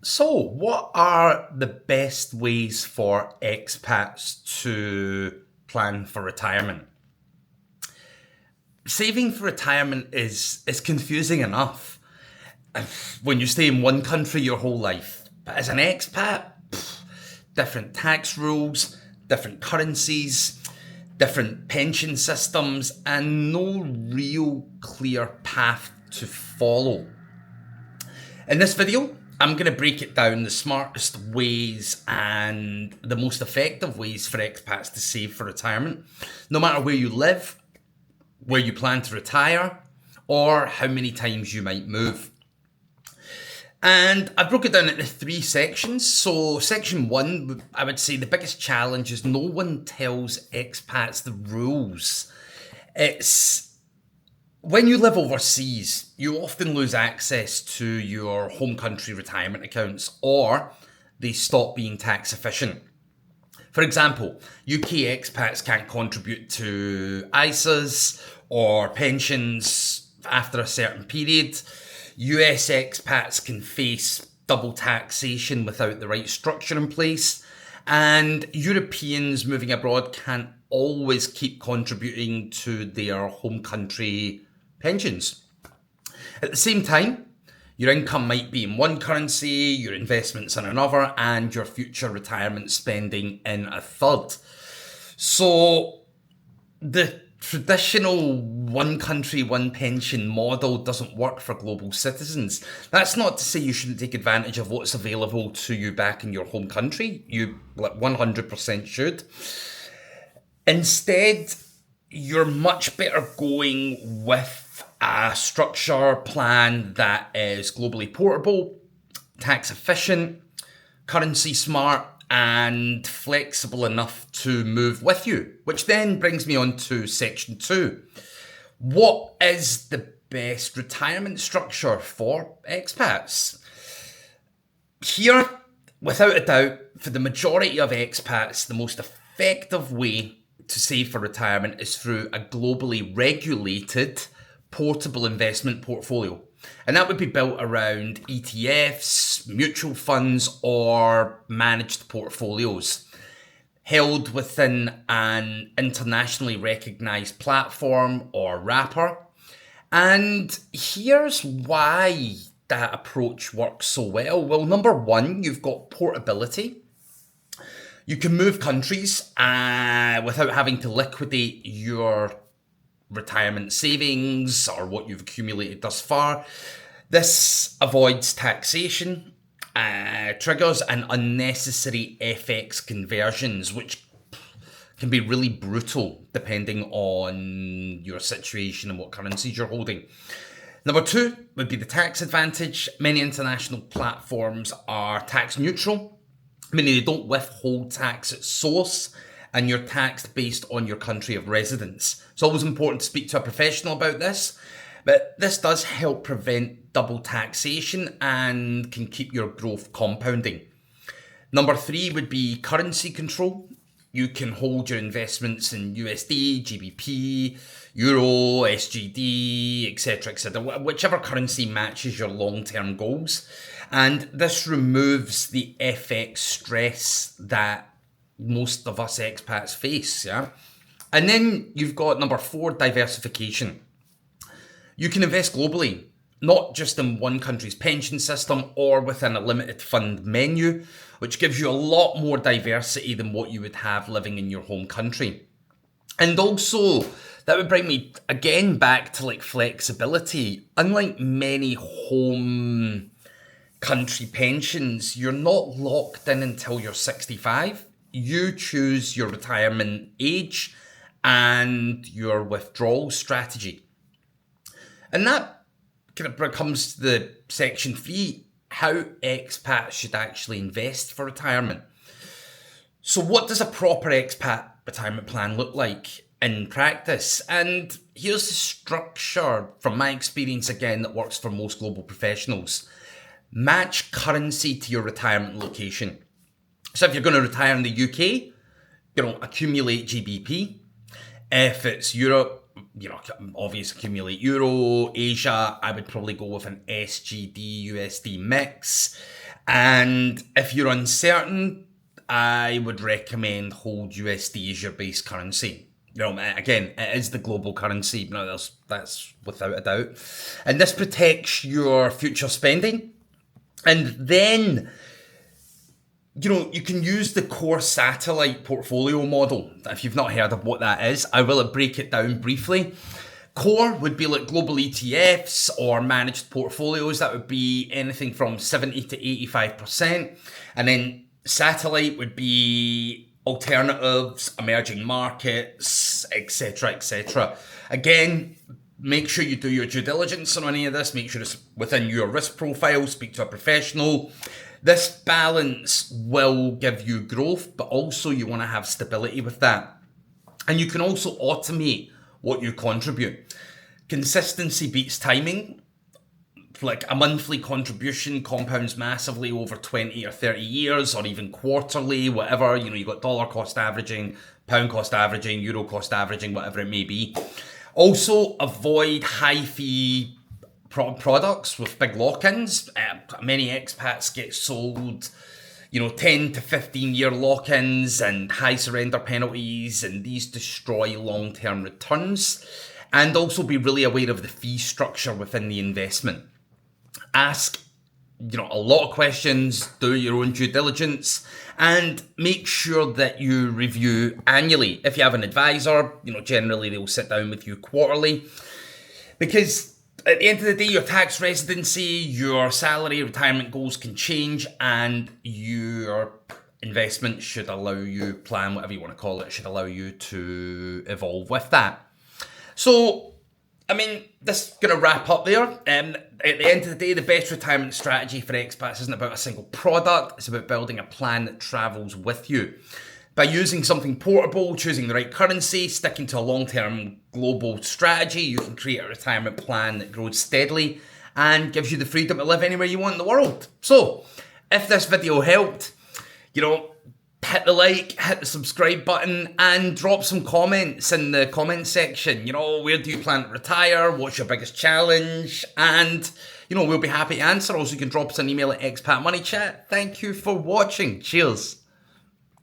So, what are the best ways for expats to plan for retirement? Saving for retirement is confusing enough when you stay in one country your whole life. But as an expat, different tax rules, different currencies, different pension systems, and no real clear path to follow. In this video, I'm going to break it down the smartest ways and the most effective ways for expats to save for retirement, no matter where you live, where you plan to retire, or how many times you might move. And I broke it down into 3 sections. So section 1, I would say the biggest challenge is no one tells expats the rules. It's when you live overseas, you often lose access to your home country retirement accounts, or they stop being tax efficient. For example, UK expats can't contribute to ISAs or pensions after a certain period. US expats can face double taxation without the right structure in place. And Europeans moving abroad can't always keep contributing to their home country pensions. At the same time, your income might be in one currency, your investments in another, and your future retirement spending in a third. So the traditional one country, one pension model doesn't work for global citizens. That's not to say you shouldn't take advantage of what's available to you back in your home country. You 100% should. Instead, you're much better going with a structure plan that is globally portable, tax efficient, currency smart, and flexible enough to move with you. Which then brings me on to section 2. What is the best retirement structure for expats? Here, without a doubt, for the majority of expats, the most effective way to save for retirement is through a globally regulated portable investment portfolio. And that would be built around ETFs, mutual funds, or managed portfolios held within an internationally recognized platform or wrapper. And here's why that approach works so well. Well, number 1, you've got portability. You can move countries without having to liquidate your retirement savings or what you've accumulated thus far. This avoids taxation, triggers and unnecessary FX conversions, which can be really brutal depending on your situation and what currencies you're holding. Number 2 would be the tax advantage. Many international platforms are tax neutral, meaning they don't withhold tax at source, and you're taxed based on your country of residence. It's always important to speak to a professional about this, but this does help prevent double taxation and can keep your growth compounding. Number 3 would be currency control. You can hold your investments in USD, GBP, Euro, SGD, etc., whichever currency matches your long-term goals. And this removes the FX stress that most of us expats face, yeah? And then you've got number 4, diversification. You can invest globally, not just in one country's pension system or within a limited fund menu, which gives you a lot more diversity than what you would have living in your home country. And also, that would bring me again back to flexibility. Unlike many home country pensions, you're not locked in until you're 65. You choose your retirement age and your withdrawal strategy. And that kind of comes to the section 3, how expats should actually invest for retirement. So what does a proper expat retirement plan look like in practice? And here's the structure from my experience again that works for most global professionals. Match currency to your retirement location. So if you're going to retire in the UK, accumulate GBP. If it's Europe, obviously accumulate Euro. Asia, I would probably go with an SGD USD mix. And if you're uncertain, I would recommend hold USD as your base currency. You know, again, it is the global currency. No, that's without a doubt. And this protects your future spending. And then, you know, you can use the core satellite portfolio model. If you've not heard of what that is, I will break it down briefly. Core would be like global ETFs or managed portfolios. That would be anything from 70 to 85%. And then satellite would be alternatives, emerging markets, etc., etc. Again, make sure you do your due diligence on any of this. Make sure it's within your risk profile. Speak to a professional. This balance will give you growth, but also you want to have stability with that. And you can also automate what you contribute. Consistency beats timing. Like a monthly contribution compounds massively over 20 or 30 years, or even quarterly, whatever. You know, you've got dollar cost averaging, pound cost averaging, euro cost averaging, whatever it may be. Also, avoid high fee products with big lock-ins. Many expats get sold, you know, 10 to 15 year lock-ins and high surrender penalties, and these destroy long-term returns. And also be really aware of the fee structure within the investment. Ask, you know, a lot of questions, do your own due diligence, and make sure that you review annually. If you have an advisor, you know, generally they'll sit down with you quarterly, because at the end of the day, your tax residency, your salary, retirement goals can change, and your investment should allow you, plan, whatever you want to call it, should allow you to evolve with that. So, I mean, this is going to wrap up there. At the end of the day, the best retirement strategy for expats isn't about a single product. It's about building a plan that travels with you. By using something portable, choosing the right currency, sticking to a long-term global strategy, you can create a retirement plan that grows steadily and gives you the freedom to live anywhere you want in the world. So, if this video helped, you know, hit the like, hit the subscribe button, and drop some comments in the comment section. You know, where do you plan to retire? What's your biggest challenge? And, you know, we'll be happy to answer. Also, you can drop us an email at Expat Money Chat. Thank you for watching. Cheers.